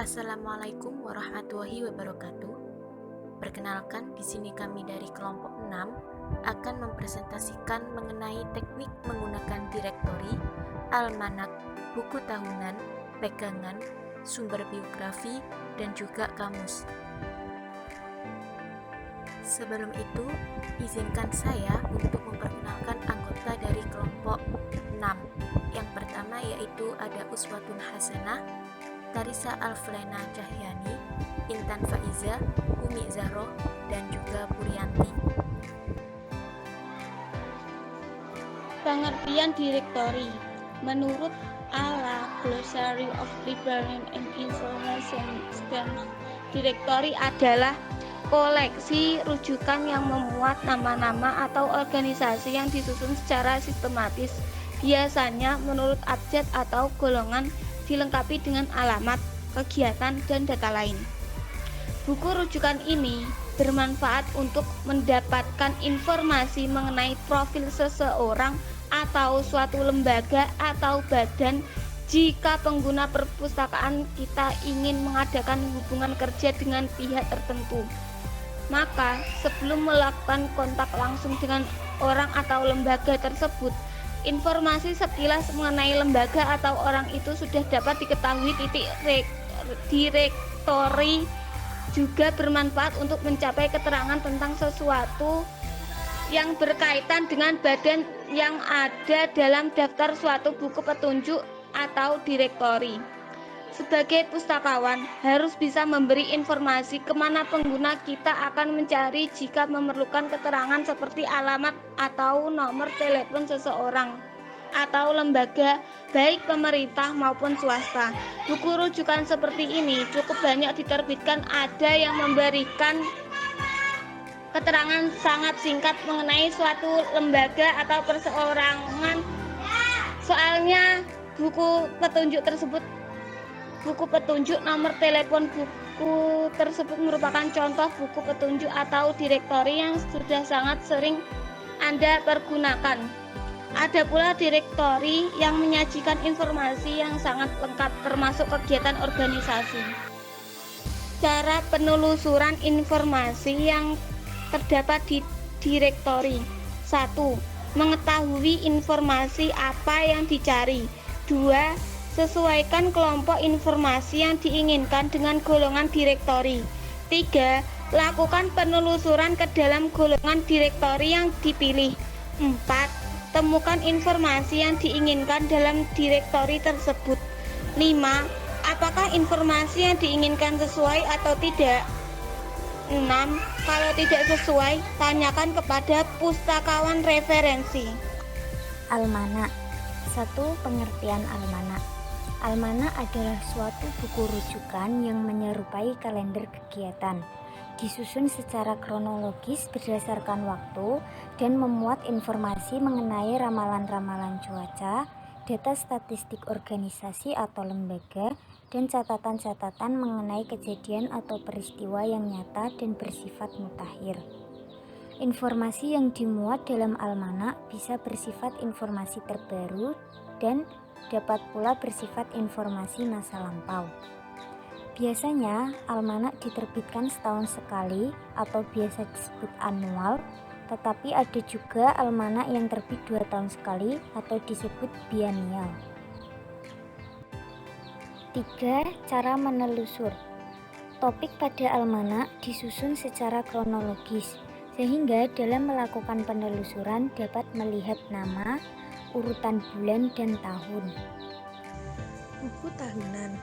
Assalamualaikum warahmatullahi wabarakatuh. Perkenalkan, di sini kami dari kelompok 6 akan mempresentasikan mengenai teknik menggunakan direktori, almanak, buku tahunan, pegangan, sumber biografi, dan juga kamus. Sebelum itu, izinkan saya untuk memperkenalkan anggota dari kelompok 6. Yang pertama yaitu ada Uswatun Hasanah, Tarisa Alflena Cahyani, Intan Faiza, Umi Zahroh, dan juga Purianti. Pengertian direktori menurut ala Glossary of Librarian and Information Systems, direktori adalah koleksi rujukan yang memuat nama-nama atau organisasi yang disusun secara sistematis, biasanya menurut abjad atau golongan, dilengkapi dengan alamat, kegiatan, dan data lain. Buku rujukan ini bermanfaat untuk mendapatkan informasi mengenai profil seseorang atau suatu lembaga atau badan jika pengguna perpustakaan kita ingin mengadakan hubungan kerja dengan pihak tertentu. Maka sebelum melakukan kontak langsung dengan orang atau lembaga tersebut, informasi sekilas mengenai lembaga atau orang itu sudah dapat diketahui. Direktori juga bermanfaat untuk mencapai keterangan tentang sesuatu yang berkaitan dengan badan yang ada dalam daftar suatu buku petunjuk atau direktori. Sebagai pustakawan, harus bisa memberi informasi kemana pengguna kita akan mencari jika memerlukan keterangan seperti alamat atau nomor telepon seseorang atau lembaga, baik pemerintah maupun swasta. Buku rujukan seperti ini cukup banyak diterbitkan, ada yang memberikan keterangan sangat singkat mengenai suatu lembaga atau perseorangan. Soalnya buku petunjuk, nomor telepon buku tersebut merupakan contoh buku petunjuk atau direktori yang sudah sangat sering Anda pergunakan. Ada pula direktori yang menyajikan informasi yang sangat lengkap termasuk kegiatan organisasi. Cara penelusuran informasi yang terdapat di direktori. 1. Mengetahui informasi apa yang dicari. 2. Sesuaikan kelompok informasi yang diinginkan dengan golongan direktori. 3. Lakukan penelusuran ke dalam golongan direktori yang dipilih. 4. Temukan informasi yang diinginkan dalam direktori tersebut. 5. Apakah informasi yang diinginkan sesuai atau tidak? 6. Kalau tidak sesuai, tanyakan kepada pustakawan referensi. Almanak. 1. Pengertian almanak. Almanak adalah suatu buku rujukan yang menyerupai kalender kegiatan, disusun secara kronologis berdasarkan waktu dan memuat informasi mengenai ramalan-ramalan cuaca, data statistik organisasi atau lembaga, dan catatan-catatan mengenai kejadian atau peristiwa yang nyata dan bersifat mutakhir. Informasi yang dimuat dalam almanak bisa bersifat informasi terbaru dan dapat pula bersifat informasi masa lampau. Biasanya, almanak diterbitkan setahun sekali atau biasa disebut annual, tetapi ada juga almanak yang terbit 2 tahun sekali atau disebut biennial. 3. Cara menelusur. Topik pada almanak disusun secara kronologis, sehingga dalam melakukan penelusuran dapat melihat nama, urutan bulan dan tahun. Buku tahunan.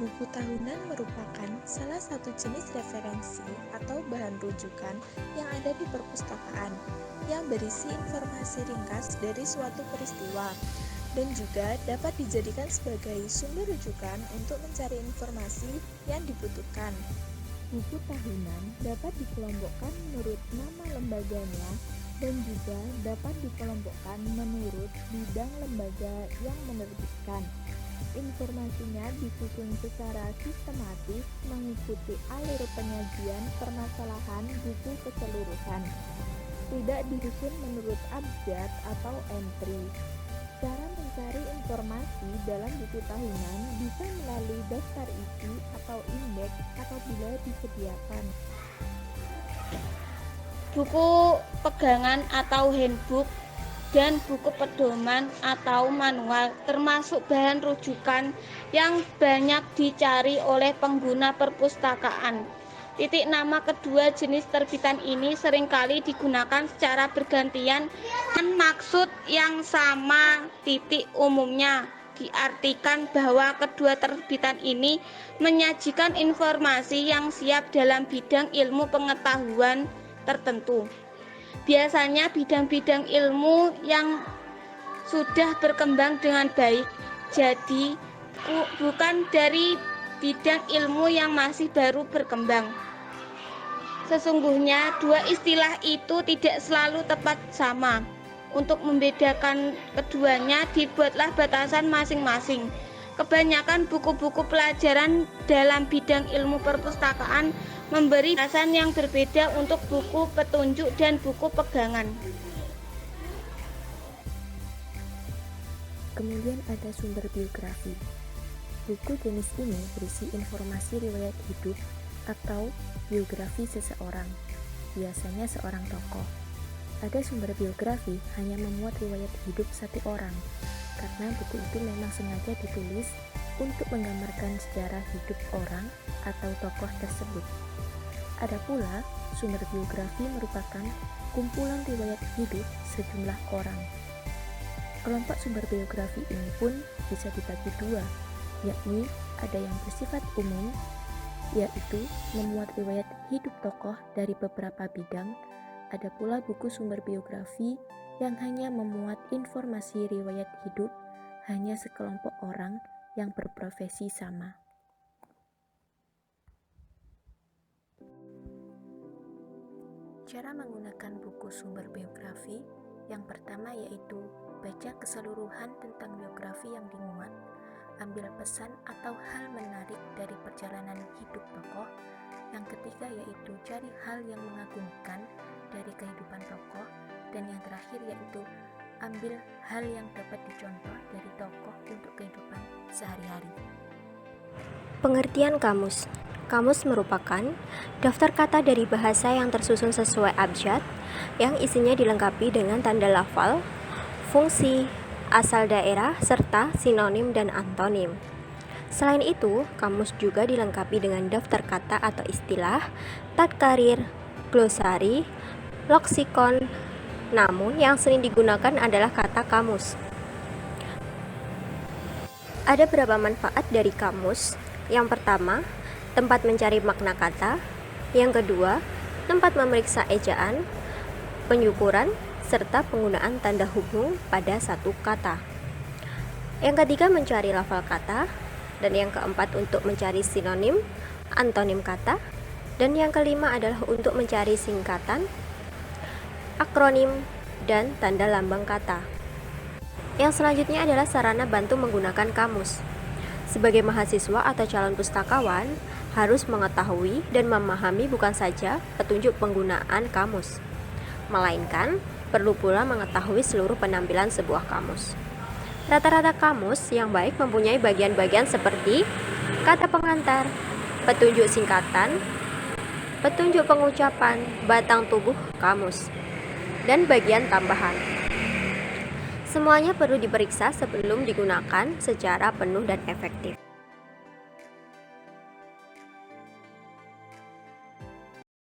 Buku tahunan merupakan salah satu jenis referensi atau bahan rujukan yang ada di perpustakaan yang berisi informasi ringkas dari suatu peristiwa dan juga dapat dijadikan sebagai sumber rujukan untuk mencari informasi yang dibutuhkan. Buku tahunan dapat dikelompokkan menurut nama lembaganya dan juga dapat dikelompokkan menurut bidang lembaga yang menerbitkan. Informasinya disusun secara sistematis mengikuti alur penyajian permasalahan buku keseluruhan. Tidak disusun menurut abjad atau entry. Cara mencari informasi dalam buku tahunan bisa melalui daftar isi atau indeks apabila disediakan. Buku pegangan atau handbook dan buku pedoman atau manual termasuk bahan rujukan yang banyak dicari oleh pengguna perpustakaan. Titik nama kedua jenis terbitan ini seringkali digunakan secara bergantian dengan maksud yang sama. Titik umumnya diartikan bahwa kedua terbitan ini menyajikan informasi yang siap dalam bidang ilmu pengetahuan tertentu. Biasanya bidang-bidang ilmu yang sudah berkembang dengan baik, jadi bukan dari bidang ilmu yang masih baru berkembang. Sesungguhnya dua istilah itu tidak selalu tepat sama. Untuk membedakan keduanya dibuatlah batasan masing-masing. Kebanyakan buku-buku pelajaran dalam bidang ilmu perpustakaan memberi batasan yang berbeda untuk buku petunjuk dan buku pegangan. Kemudian ada sumber biografi. Buku jenis ini berisi informasi riwayat hidup atau biografi seseorang, biasanya seorang tokoh. Ada sumber biografi hanya memuat riwayat hidup satu orang, karena buku itu memang sengaja ditulis untuk menggambarkan sejarah hidup orang atau tokoh tersebut. Ada pula sumber biografi merupakan kumpulan riwayat hidup sejumlah orang. Kelompok sumber biografi ini pun bisa dibagi dua, yakni ada yang bersifat umum, yaitu memuat riwayat hidup tokoh dari beberapa bidang. Ada pula buku sumber biografi yang hanya memuat informasi riwayat hidup hanya sekelompok orang yang berprofesi sama. Cara menggunakan buku sumber biografi yang pertama yaitu baca keseluruhan tentang biografi yang dimuat, ambil pesan atau hal menarik dari perjalanan hidup tokoh. Yang ketiga yaitu cari hal yang mengagumkan dari kehidupan tokoh, dan yang terakhir yaitu ambil hal yang dapat dicontoh dari tokoh untuk kehidupan sehari-hari. Pengertian kamus. Kamus merupakan daftar kata dari bahasa yang tersusun sesuai abjad, yang isinya dilengkapi dengan tanda lafal, fungsi, asal daerah, serta sinonim dan antonim. Selain itu, kamus juga dilengkapi dengan daftar kata atau istilah, tadkarir, glosari, leksikon. Namun, yang sering digunakan adalah kata kamus. Ada beberapa manfaat dari kamus. Yang pertama, tempat mencari makna kata. Yang kedua, tempat memeriksa ejaan, penyukuran, serta penggunaan tanda hubung pada satu kata. Yang ketiga, mencari lafal kata. Dan yang keempat, untuk mencari sinonim, antonim kata. Dan yang kelima adalah untuk mencari singkatan, akronim, dan tanda lambang kata. Yang selanjutnya adalah sarana bantu menggunakan kamus. Sebagai mahasiswa atau calon pustakawan, harus mengetahui dan memahami bukan saja petunjuk penggunaan kamus, melainkan perlu pula mengetahui seluruh penampilan sebuah kamus. Rata-rata kamus yang baik mempunyai bagian-bagian seperti kata pengantar, petunjuk singkatan, petunjuk pengucapan, batang tubuh kamus, dan bagian tambahan. Semuanya perlu diperiksa sebelum digunakan secara penuh dan efektif.